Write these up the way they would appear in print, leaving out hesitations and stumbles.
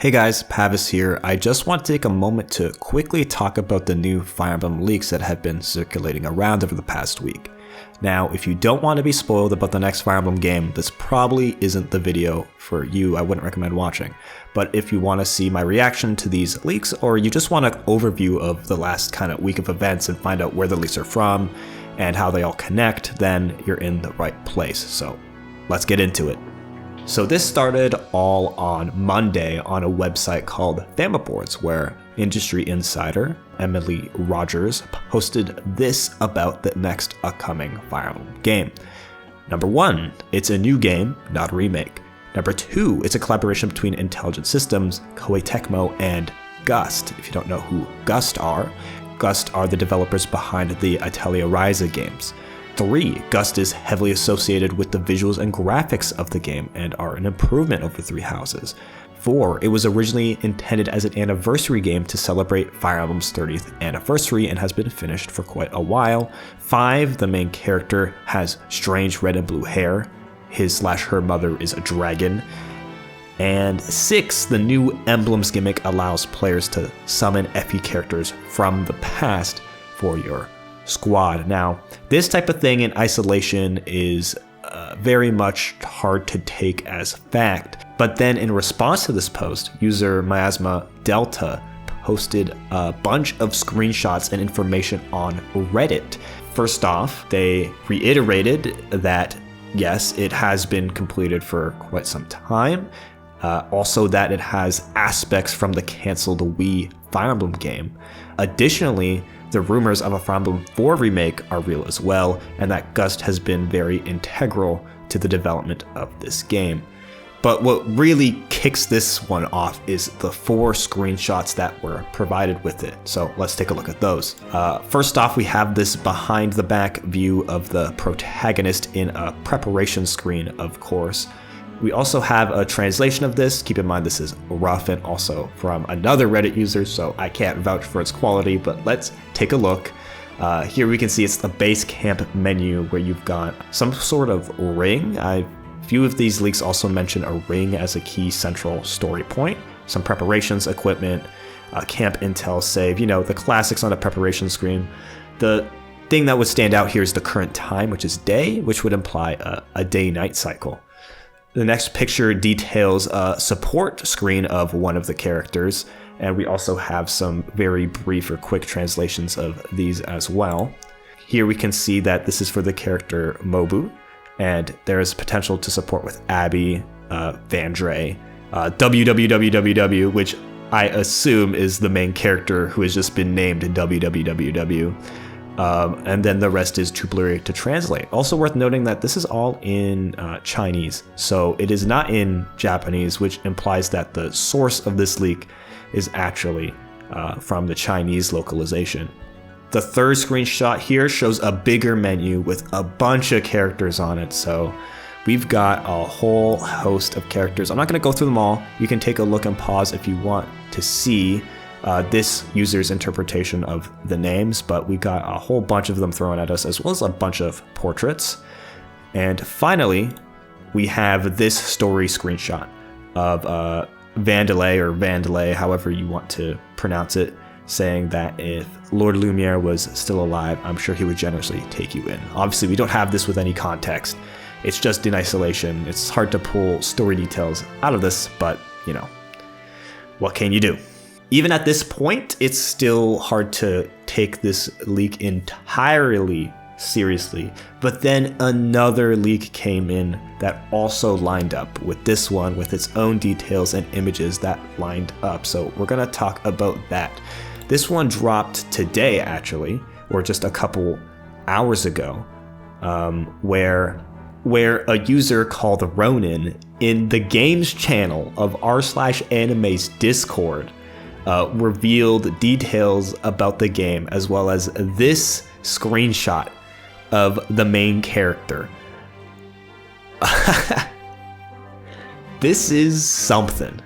Hey guys, Pavis here. I just want to take a moment to quickly talk about the new Fire Emblem leaks that have been circulating around over the past week. Now, if you don't want to be spoiled about the next Fire Emblem game, this probably isn't the video for you. I wouldn't recommend watching. But if you want to see my reaction to these leaks, or you just want an overview of the last kind of week of events and find out where the leaks are from and how they all connect, then you're in the right place. So let's get into it. So this started all on Monday on a website called Thamaboards, where industry insider Emily Rogers posted this about the next upcoming Fire Emblem game. Number 1, it's a new game, not a remake. Number 2, it's a collaboration between Intelligent Systems, Koei Tecmo, and Gust. If you don't know who Gust are the developers behind the Atelier Ryza games. 3, Gust is heavily associated with the visuals and graphics of the game and are an improvement over Three Houses. 4, it was originally intended as an anniversary game to celebrate Fire Emblem's 30th anniversary and has been finished for quite a while. 5, the main character has strange red and blue hair. His/her mother is a dragon. And 6, the new Emblems gimmick allows players to summon FE characters from the past for your squad. Now, this type of thing in isolation is very much hard to take as fact. But then in response to this post, user Miasma Delta posted a bunch of screenshots and information on Reddit. First off, they reiterated that yes, it has been completed for quite some time. Also that it has aspects from the canceled Wii Fire Emblem game. Additionally, the rumors of a Fire Emblem 4 remake are real as well, and that Gust has been very integral to the development of this game. But what really kicks this one off is the 4 screenshots that were provided with it. So let's take a look at those. First off, we have this behind the back view of the protagonist in a preparation screen, of course. We also have a translation of this. Keep in mind this is rough and also from another Reddit user, so I can't vouch for its quality, but let's take a look. Here we can see it's the base camp menu where you've got some sort of ring. A few of these leaks also mention a ring as a key central story point. Some preparations, equipment, camp intel save, the classics on a preparation screen. The thing that would stand out here is the current time, which is day, which would imply a day-night cycle. The next picture details a support screen of one of the characters, and we also have some very brief or quick translations of these as well. Here we can see that this is for the character Mobu, and there is potential to support with Abby, Vandre, WWWWW, which I assume is the main character who has just been named WWWW. And then the rest is too blurry to translate. Also worth noting that this is all in Chinese, so it is not in Japanese, which implies that the source of this leak is actually from the Chinese localization. The third screenshot here shows a bigger menu with a bunch of characters on it, so we've got a whole host of characters. I'm not going to go through them all. You can take a look and pause if you want to see this user's interpretation of the names, but we got a whole bunch of them thrown at us, as well as a bunch of portraits. And finally, we have this story screenshot of Vandalay, however you want to pronounce it, saying that if Lord Lumiere was still alive, I'm sure he would generously take you in. Obviously, we don't have this with any context. It's just in isolation. It's hard to pull story details out of this, but, what can you do? Even at this point, it's still hard to take this leak entirely seriously. But then another leak came in that also lined up with this one, with its own details and images that lined up. So we're going to talk about that. This one dropped today, actually, or just a couple hours ago, where a user called Ronin in the games channel of r/anime's Discord revealed details about the game, as well as this screenshot of the main character. This is something.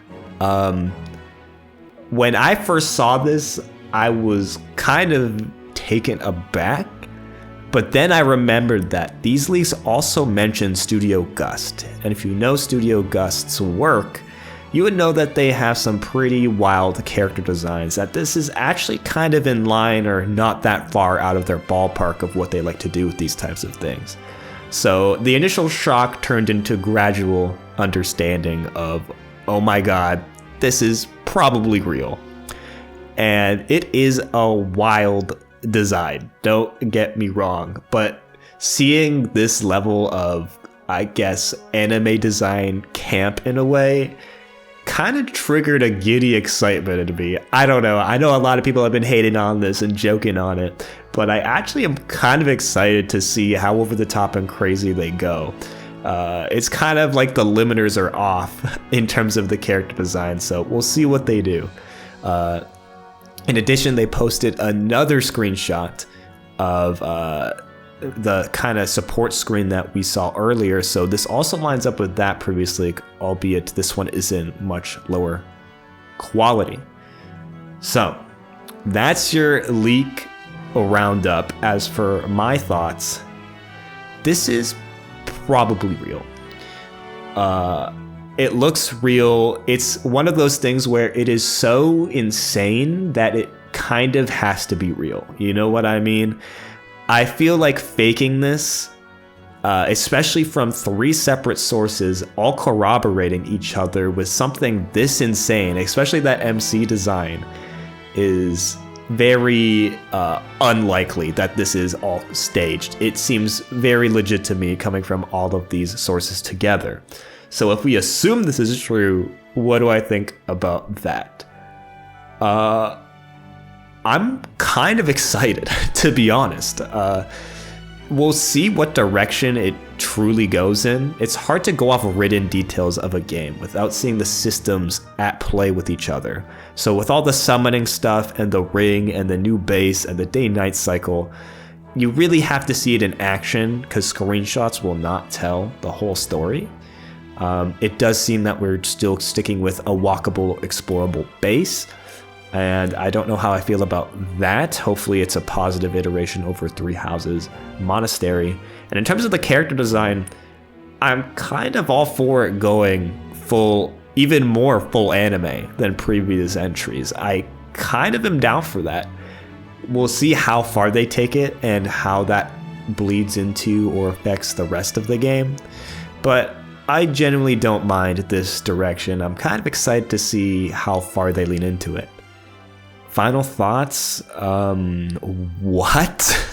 When I first saw this, I was kind of taken aback, but then I remembered that these leaks also mention Studio Gust, and if you know Studio Gust's work, you would know that they have some pretty wild character designs, that this is actually kind of in line or not that far out of their ballpark of what they like to do with these types of things. So the initial shock turned into gradual understanding of, oh my god, this is probably real. And it is a wild design, don't get me wrong, but seeing this level of, I guess, anime design camp in a way kind of triggered a giddy excitement in me. I don't know. I know a lot of people have been hating on this and joking on it, but I actually am kind of excited to see how over the top and crazy they go. It's kind of like the limiters are off in terms of the character design, so we'll see what they do. In addition, they posted another screenshot of the kind of support screen that we saw earlier, so this also lines up with that previously, albeit this one is in much lower quality. So that's your leak roundup. As for my thoughts, this is probably real. It looks real. It's one of those things where it is so insane that it kind of has to be real. You know what I mean? I feel like faking this, especially from 3 separate sources, all corroborating each other with something this insane, especially that MC design, is very unlikely that this is all staged. It seems very legit to me coming from all of these sources together. So if we assume this is true, what do I think about that? I'm kind of excited, to be honest. We'll see what direction it truly goes in. It's hard to go off written details of a game without seeing the systems at play with each other. So with all the summoning stuff and the ring and the new base and the day-night cycle, you really have to see it in action because screenshots will not tell the whole story. It does seem that we're still sticking with a walkable, explorable base. And I don't know how I feel about that. Hopefully it's a positive iteration over 3 houses, monastery. And in terms of the character design, I'm kind of all for it going full, even more full anime than previous entries. I kind of am down for that. We'll see how far they take it and how that bleeds into or affects the rest of the game. But I genuinely don't mind this direction. I'm kind of excited to see how far they lean into it. Final thoughts? What?